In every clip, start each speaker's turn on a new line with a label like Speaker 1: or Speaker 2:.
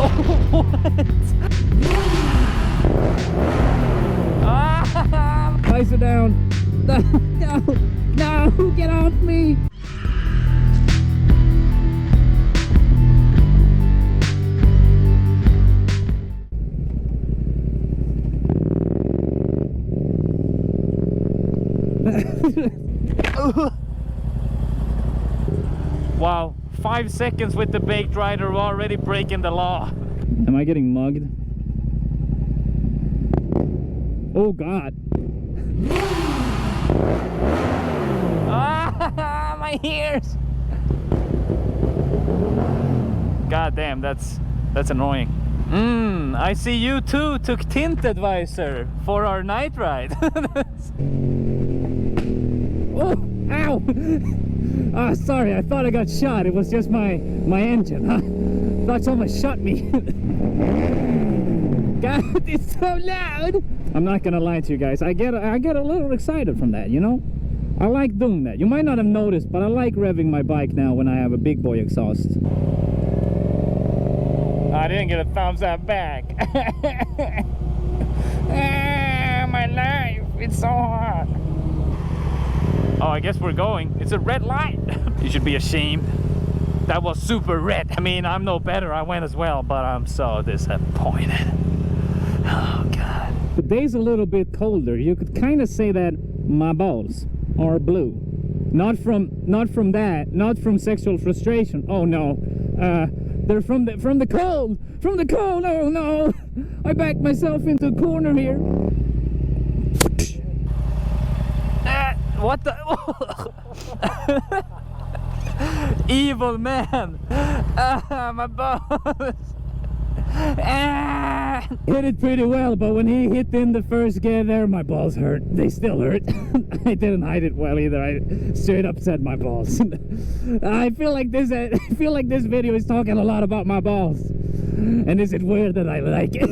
Speaker 1: Oh, what? Ah! Ice it down. No, no, get off me. Wow, 5 seconds with the baked rider, we're already breaking the law. Am I getting mugged? Oh God. Ah, my ears. God damn, that's annoying. I see you too took tint advisor for our night ride. Oh, ow! Ah, sorry, I thought I got shot. It was just my engine, huh? Thought someone shot me. God, it's so loud. I'm not gonna lie to you guys. I get a little excited from that, you know? I like doing that. You might not have noticed, but I like revving my bike now when I have a big boy exhaust. I didn't get a thumbs up back. Ah, my life, it's so hard. Oh, I guess we're going. It's a red light. You should be ashamed. That was super red. I mean, I'm no better. I went as well, but I'm so disappointed. Oh, God. The day's a little bit colder. You could kind of say that my balls are blue. Not from that. Not from sexual frustration. Oh, no. They're from the cold. From the cold. Oh, no. I backed myself into a corner here. What the? Evil man. My balls. Hit it pretty well, but when he hit in the first gear there, my balls hurt. They still hurt. I didn't hide it well either. I straight up said my balls. I feel like this video is talking a lot about my balls. And is it weird that I like it?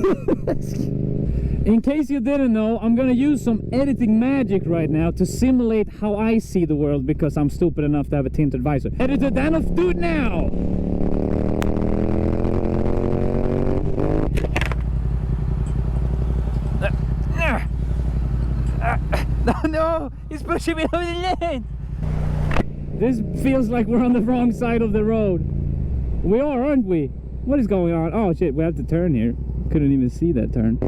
Speaker 1: In case you didn't know, I'm gonna use some editing magic right now to simulate how I see the world, because I'm stupid enough to have a tinted visor. Editor Danof, do it now! No, he's pushing me over the lane! This feels like we're on the wrong side of the road. We are, aren't we? What is going on? Oh shit, we have to turn here. Couldn't even see that turn.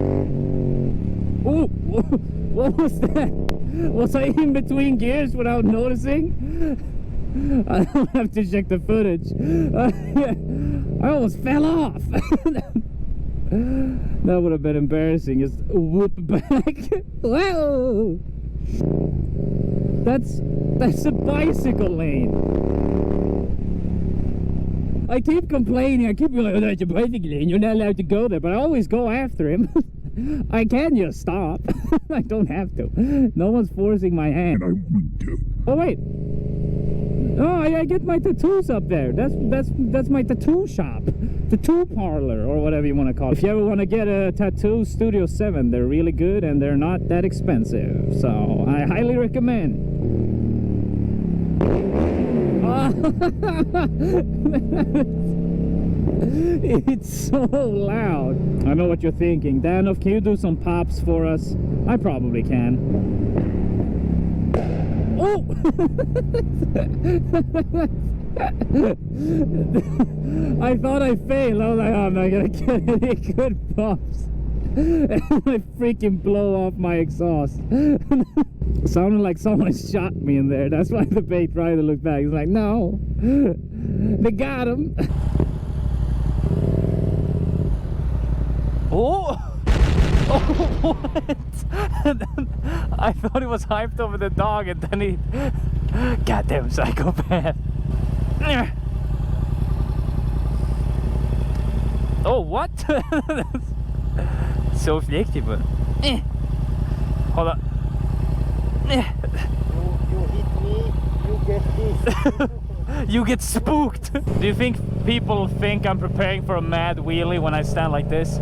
Speaker 1: Oh, what was that? Was I in between gears without noticing? I'll have to check the footage. I almost fell off. That would have been embarrassing. Just whoop back. Whoa! That's a bicycle lane. I keep complaining. I keep being like, oh, that's a bicycle lane. You're not allowed to go there. But I always go after him. I can just stop. I don't have to. No one's forcing my hand.
Speaker 2: And I want to.
Speaker 1: Oh wait. Oh, I get my tattoos up there. That's my tattoo shop, tattoo parlor, or whatever you want to call it. If you ever want to get a tattoo, Studio 7, they're really good and they're not that expensive. So I highly recommend. It's so loud. I know what you're thinking. Danof, can you do some pops for us? I probably can. Oh! I thought I failed. I was like, oh, I'm not gonna get any good pops. And I freaking blow off my exhaust. Sounded like someone shot me in there. That's why the baked rider looked back. He's like, no, they got him. Oh! Oh, what? I thought he was hyped over the dog, and then he... Goddamn psychopath. Oh, what? So flexible. Hold on.
Speaker 2: You hit me, you get this.
Speaker 1: You get spooked. Do you think people think I'm preparing for a mad wheelie when I stand like this?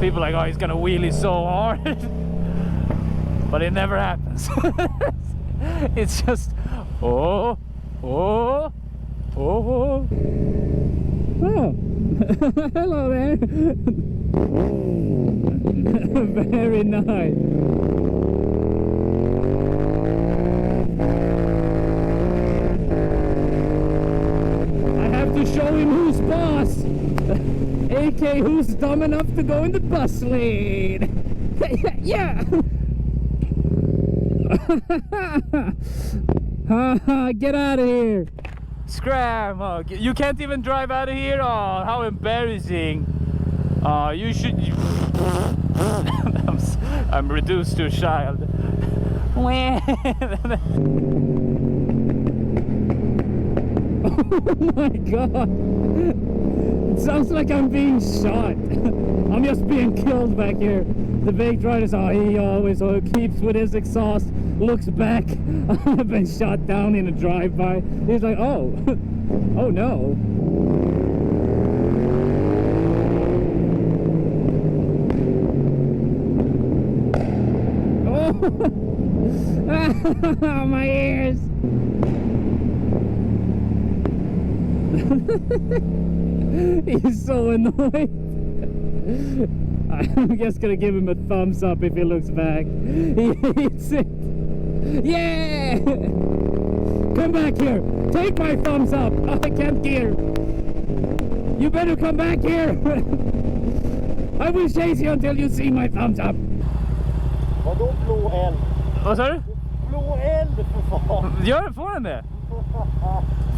Speaker 1: People are like, oh, he's gonna wheelie so hard. But it never happens. It's just, oh, oh, oh. Oh, hello there. Very nice. I have to show him who's boss. AK, who's dumb enough to go in the bus lane. Yeah. Get out of here. Scram. Oh, you can't even drive out of here. Oh, how embarrassing. You should. I'm reduced to a child. Oh my god. It sounds like I'm being shot. I'm just being killed back here. The big rider's, he always keeps with his exhaust, looks back. I've been shot down in a drive-by. He's like, oh, oh no. Oh, my ears. He's so annoyed. I'm just gonna give him a thumbs up if he looks back. He hates it. Yeah! Come back here. Take my thumbs up. I can't gear. You better come back here. I will chase you until you see my thumbs up.
Speaker 2: Vadå blå eld?
Speaker 1: Vad sa du?
Speaker 2: Blå eld för fan.
Speaker 1: Får den det?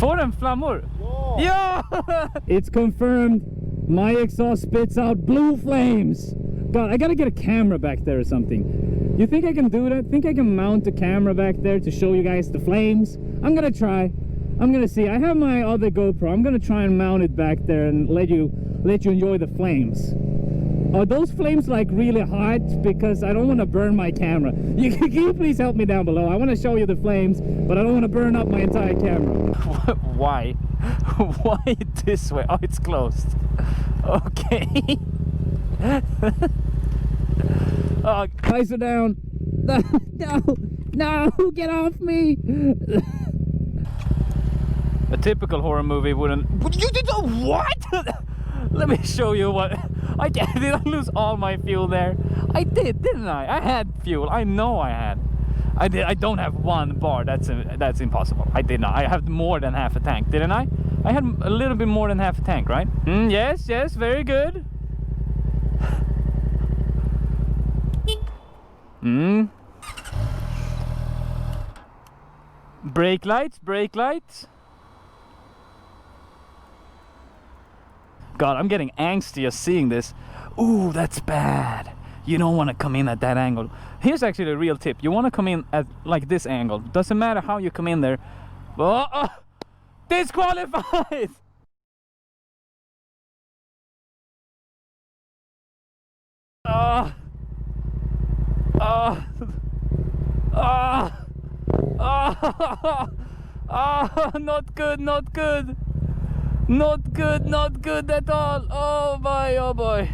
Speaker 1: Får den flammor?
Speaker 2: Ja!
Speaker 1: Yeah! It's confirmed. My exhaust spits out blue flames. God, I gotta get a camera back there or something. You think I can do that? Think I can mount a camera back there to show you guys the flames? I'm gonna try. I'm gonna see. I have my other GoPro. I'm gonna try and mount it back there and let you enjoy the flames. Are those flames like really hot? Because I don't want to burn my camera. Can you please help me down below? I want to show you the flames, but I don't want to burn up my entire camera. Why? Why this way? Oh, it's closed. Okay. Oh, guys are down. No, get off me. A typical horror movie wouldn't. You did what? Let me show you what. Did I lose all my fuel there? I did, didn't I? I had fuel. I know I had. I did. I don't have one bar. That's impossible. I did not. I have more than half a tank, didn't I? I had a little bit more than half a tank, right? Yes, yes, very good. Brake lights, brake lights. God, I'm getting angsty just seeing this. Ooh, that's bad. You don't want to come in at that angle. Here's actually a real tip. You want to come in at like this angle. Doesn't matter how you come in there. Oh, disqualified! Not good, not good. Not good, not good at all. Oh boy, oh boy.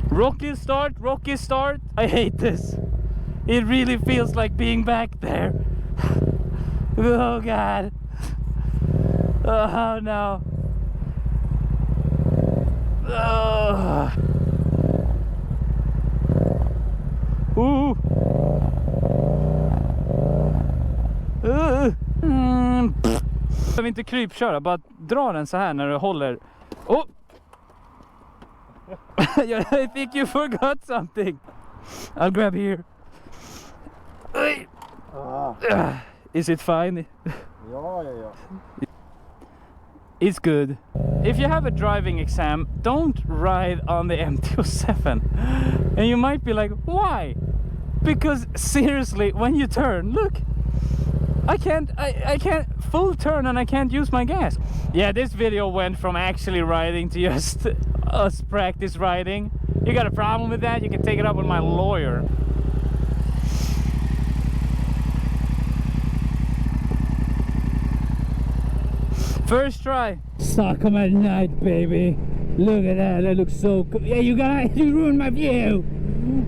Speaker 1: Rocky start, rocky start. I hate this. It really feels like being back there. Oh god. Oh no. Oh. Ooh. Jag vill inte krypköra, bara dra den så här när du håller. Oh! I think you forgot something. I'll grab here. Is it fine?
Speaker 2: Ja.
Speaker 1: It's good. If you have a driving exam, don't ride on the MT-07. And you might be like, why? Because seriously, when you turn, look. I can't full turn and I can't use my gas. Yeah, this video went from actually riding to just us practice riding. You got a problem with that? You can take it up with my lawyer. First try. Stockholm at night, baby. Look at that. That looks so cool. Yeah, you ruined my view.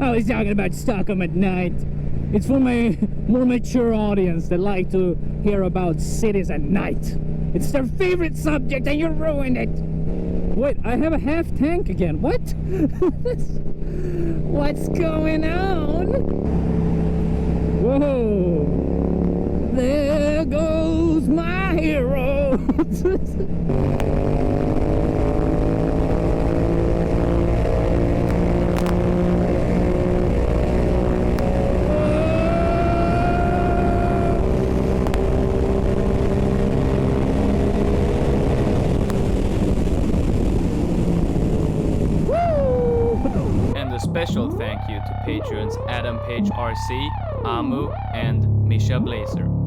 Speaker 1: I was talking about Stockholm at night. It's for my more mature audience that like to hear about cities at night. It's their favorite subject and you ruined it. Wait, I have a half tank again. What? What's going on? Whoa. There goes my hero.
Speaker 3: Special thank you to patrons Adam Page RC, Amu, and Misha Blazer.